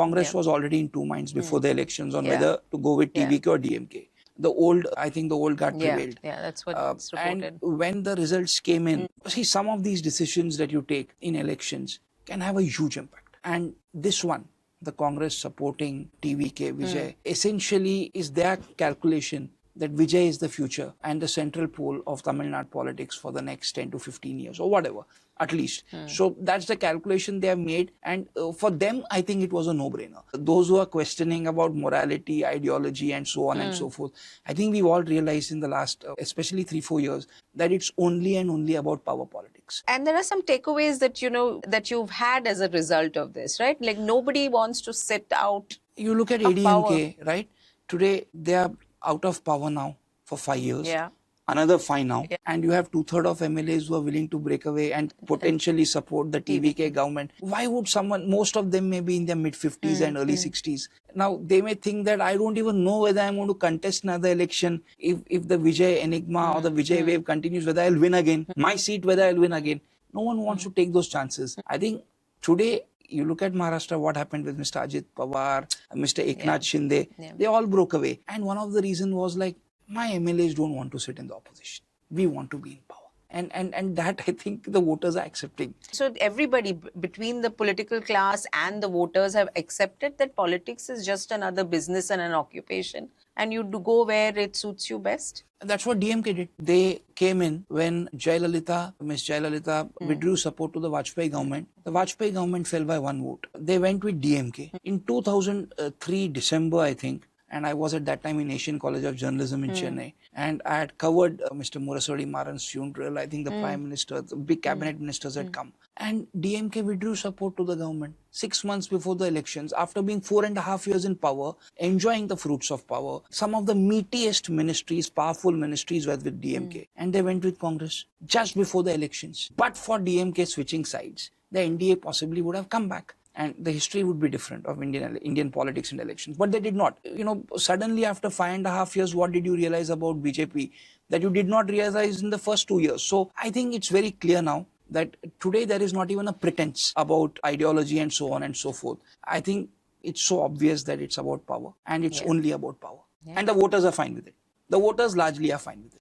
Congress was already in two minds before the elections on whether to go with TVK or DMK. I think the old guard prevailed. Yeah, that's what it's reported. And when the results came in, see, some of these decisions that you take in elections can have a huge impact. And this one, the Congress supporting TVK, Vijay, essentially is their calculation that Vijay is the future and the central pole of Tamil Nadu politics for the next 10 to 15 years or whatever, at least. So that's the calculation they have made. And for them, I think it was a no-brainer. Those who are questioning about morality, ideology, and so on and so forth, I think we've all realized in the last, especially 3-4 years, that it's only and only about power politics. And there are some takeaways that, that you've had as a result of this, right? Like nobody wants to sit out. You look at ADMK, right? Today, they are out of power now for 5 years. Yeah. Another 5 now. Yeah. And you have 2/3 of MLAs who are willing to break away and potentially support the TVK government. Why would someone, most of them may be in their mid-50s and early 60s. Now, they may think that I don't even know whether I'm going to contest another election if the Vijay enigma or the Vijay wave continues, whether I'll win again. My seat, whether I'll win again. No one wants to take those chances. I think today, you look at Maharashtra, what happened with Mr. Ajit, Pawar, Mr. Eknath, Shinde, they all broke away. And one of the reasons was like, my MLAs don't want to sit in the opposition. We want to be in power. And that I think the voters are accepting. So everybody between the political class and the voters have accepted that politics is just another business and an occupation. And you do go where it suits you best. That's what DMK did. They came in when Miss Jayalalitha withdrew support to the Vajpayee government. The Vajpayee government fell by 1 vote. They went with DMK. In 2003 December, I think, and I was at that time in Asian College of Journalism in Chennai. And I had covered Mr. Muraswamy Maran's funeral. I think the Prime Minister, the big cabinet ministers had come. And DMK withdrew support to the government 6 months before the elections, after being 4.5 years in power, enjoying the fruits of power. Some of the meatiest ministries, powerful ministries were with DMK. And they went with Congress just before the elections. But for DMK switching sides, the NDA possibly would have come back. And the history would be different of Indian politics and elections. But they did not. Suddenly after 5.5 years, what did you realize about BJP that you did not realize in the first 2 years? So I think it's very clear now that today there is not even a pretense about ideology and so on and so forth. I think it's so obvious that it's about power and it's only about power. And the voters are fine with it. The voters largely are fine with it.